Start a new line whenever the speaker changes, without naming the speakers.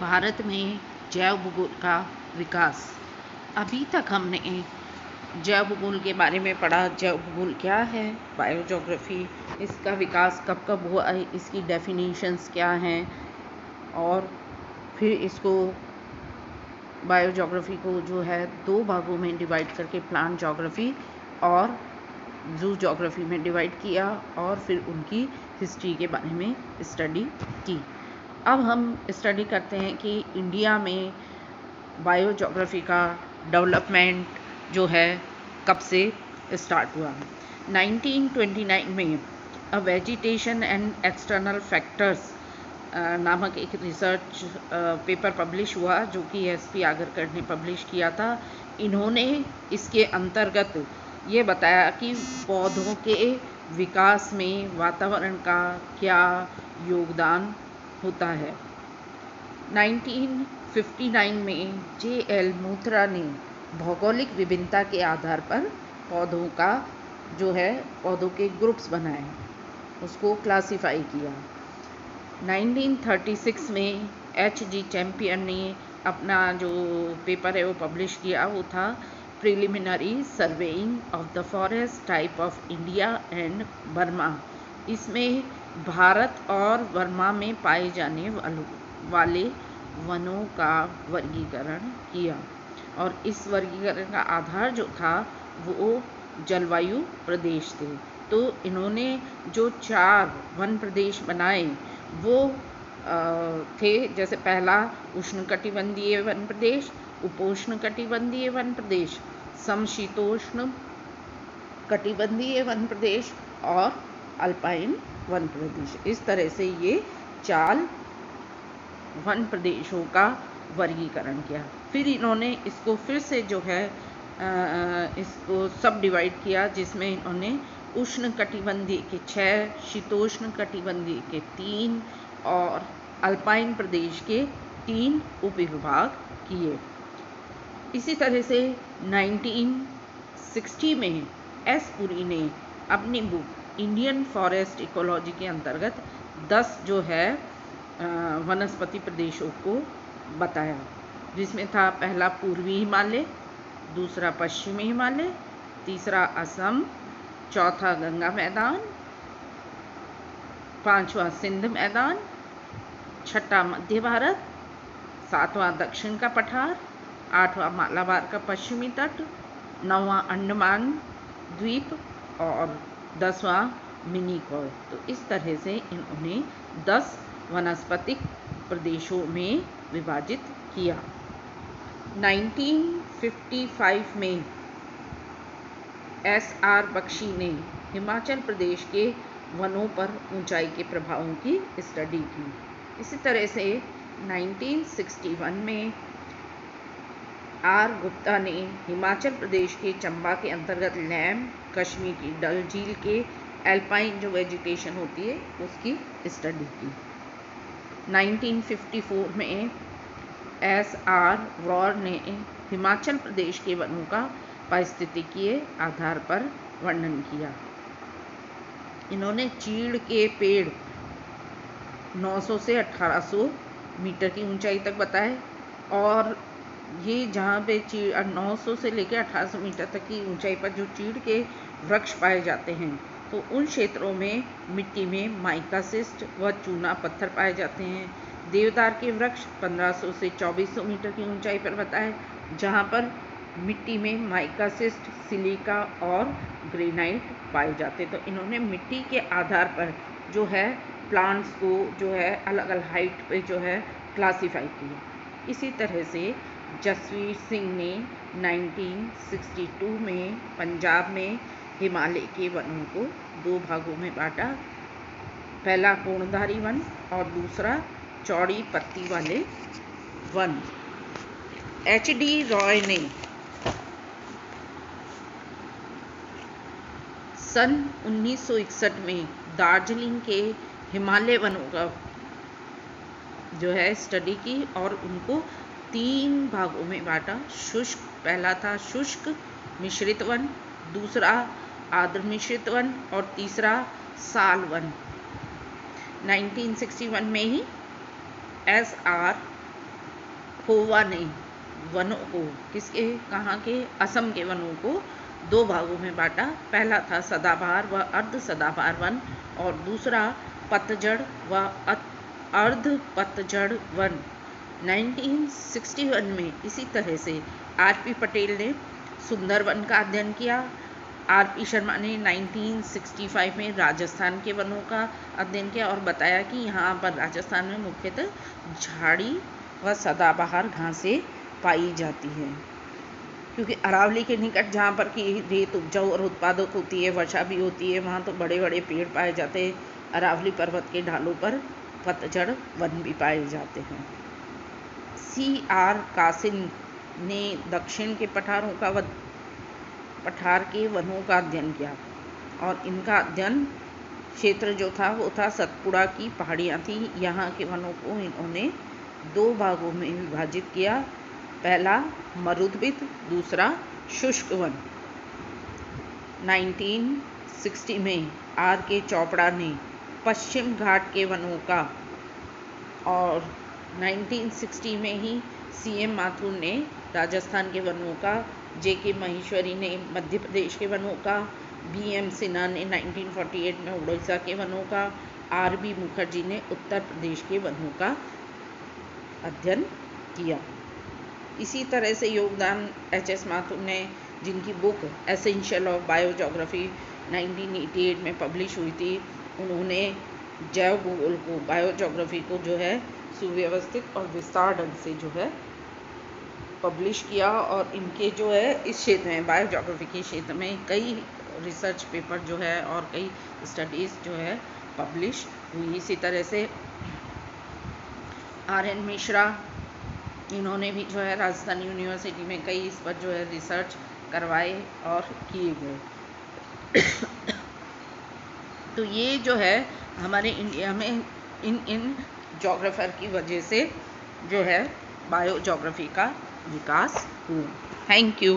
भारत में जैव भूगोल का विकास। अभी तक हमने जैव भूगोल के बारे में पढ़ा। जैव भूगोल क्या है, बायोजोग्राफी, इसका विकास कब कब हुआ है, इसकी डेफिनेशंस क्या हैं, और फिर इसको बायोजोग्राफी को जो है दो भागों में डिवाइड करके प्लांट जोग्राफी और जू जोग्राफी में डिवाइड किया, और फिर उनकी हिस्ट्री के बारे में स्टडी की। अब हम स्टडी करते हैं कि इंडिया में बायोजोग्राफी का डेवलपमेंट जो है कब से स्टार्ट हुआ। 1929 में अ वेजिटेशन एंड एक्सटर्नल फैक्टर्स नामक एक रिसर्च पेपर पब्लिश हुआ, जो कि एसपी आगरकर ने पब्लिश किया था। इन्होंने इसके अंतर्गत ये बताया कि पौधों के विकास में वातावरण का क्या योगदान होता है। 1959 में जे.एल. मूत्रा ने भौगोलिक विभिन्नता के आधार पर पौधों का जो है पौधों के ग्रुप्स बनाए, उसको क्लासिफाई किया। 1936 में H.G. चैंपियन ने अपना जो पेपर है वो पब्लिश किया। वो था preliminary surveying of the forest type of India and Burma. इसमें भारत और बर्मा में पाए जाने वाले वनों का वर्गीकरण किया, और इस वर्गीकरण का आधार जो था वो जलवायु प्रदेश थे। तो इन्होंने जो 4 वन प्रदेश बनाए वो थे, जैसे पहला उष्णकटिबंधीय वन प्रदेश, उपोष्ण कटिबंधीय वन प्रदेश, समशीतोष्ण कटिबंधीय वन प्रदेश और अल्पाइन वन प्रदेश। इस तरह से ये 4 वन प्रदेशों का वर्गीकरण किया। फिर इन्होंने इसको फिर से जो है इसको सब डिवाइड किया, जिसमें इन्होंने उष्ण कटिबंधीय के 6, शीतोष्ण कटिबंधीय के 3 और अल्पाइन प्रदेश के 3 उपविभाग किए। इसी तरह से 1960 में एस पुरी ने अपनी बुक इंडियन फॉरेस्ट इकोलॉजी के अंतर्गत 10 जो है वनस्पति प्रदेशों को बताया, जिसमें था पहला पूर्वी हिमालय, दूसरा पश्चिमी हिमालय, तीसरा असम, चौथा गंगा मैदान, 5वां सिंध मैदान, छठा मध्य भारत, 7वां दक्षिण का पठार, 8वां मालाबार का पश्चिमी तट, 9वां अंडमान द्वीप और 10वां मिनीकॉय। तो इस तरह से इन्होंने 10 वनस्पतिक प्रदेशों में विभाजित किया। 1955 में S.R. बख्शी ने हिमाचल प्रदेश के वनों पर ऊंचाई के प्रभावों की स्टडी की। इसी तरह से 1961 में R. गुप्ता ने हिमाचल प्रदेश के चंबा के अंतर्गत लैम, कश्मीर की डल झील के एल्पाइन जो वेजिटेशन होती है उसकी स्टडी की। 1954 में S.R. वॉर ने हिमाचल प्रदेश के वनों का पारिस्थितिकीय आधार पर वर्णन किया। इन्होंने चीड़ के पेड़ 900 से 1800 मीटर की ऊंचाई तक बताए, और ये जहाँ पे 900 से लेकर 1800 मीटर तक की ऊंचाई पर जो चीड़ के वृक्ष पाए जाते हैं, तो उन क्षेत्रों में मिट्टी में माइकासिस्ट व चूना पत्थर पाए जाते हैं। देवदार के वृक्ष 1500 से 2400 मीटर की ऊंचाई पर बताए, जहाँ पर मिट्टी में माइकासिस्ट, सिलिका और ग्रेनाइट पाए जाते। तो इन्होंने मिट्टी के आधार पर जो है प्लांट्स को जो है अलग अलग हाइट पे जो है क्लासिफाई किया। इसी तरह से जसवीर सिंह ने 1962 में पंजाब में हिमालय के वनों को 2 भागों में बांटा, पहला कोणधारी वन और दूसरा चौड़ी पत्ती वाले वन। H.D. रॉय ने सन 1961 में दार्जिलिंग के हिमालय वनों का जो है स्टडी की और उनको 3 भागों में बांटा। शुष्क, पहला था शुष्क मिश्रित वन, दूसरा आर्द्र मिश्रित वन और तीसरा साल वन। 1961 में ही S.R. खोवा ने वनों को, किसके, कहाँ के, असम के वनों को 2 भागों में बांटा। पहला था सदाबहार व अर्ध सदाबहार वन और दूसरा पतझड़ व अर्ध पतझड़ वन। 1961 में इसी तरह से आर.पी. पटेल ने सुंदरवन का अध्ययन किया। आर.पी. शर्मा ने 1965 में राजस्थान के वनों का अध्ययन किया और बताया कि यहाँ पर राजस्थान में मुख्यतः झाड़ी व सदाबहार घासें पाई जाती हैं, क्योंकि अरावली के निकट जहाँ पर की रेत उपजाऊ और उत्पादक होती है, वर्षा भी होती है, वहाँ तो बड़े बड़े पेड़ पाए जाते हैं। अरावली पर्वत के ढालों पर पतझड़ वन भी पाए जाते हैं। C.R. कासिन ने दक्षिण के पठार के वनों का अध्ययन किया और इनका अध्ययन क्षेत्र जो था वो था सतपुड़ा की पहाड़ियाँ थी। यहाँ के वनों को इन्होंने 2 भागों में विभाजित किया। पहला मरुद्भिद, दूसरा शुष्क वन। 1960 में R.K. चोपड़ा ने पश्चिम घाट के वनों का और 1960 में ही C.M. माथुर ने राजस्थान के वनों का, J.K. महेश्वरी ने मध्य प्रदेश के वनों का, B.M. सिन्हा ने 1948 में उड़ीसा के वनों का, R.B. मुखर्जी ने उत्तर प्रदेश के वनों का अध्ययन किया। इसी तरह से योगदान H.S. माथुर ने, जिनकी बुक एसेंशियल ऑफ बायोजोग्राफी 1988 में पब्लिश हुई थी, उन्होंने जैव भूगोल को, बायोजोग्राफी को जो है सुव्यवस्थित और विस्तार ढंग से जो है पब्लिश किया। और इनके जो है इस क्षेत्र में, बायोजोग्राफी के क्षेत्र में कई रिसर्च पेपर जो है और कई स्टडीज़ जो है पब्लिश हुई। इसी तरह से R.N. मिश्रा, इन्होंने भी जो है राजस्थान यूनिवर्सिटी में कई इस पर जो है रिसर्च करवाए और किए गए। तो ये जो है हमारे इंडिया में इन जोग्राफर की वजह से जो है बायोजोग्राफी का विकास हुआ। Thank you.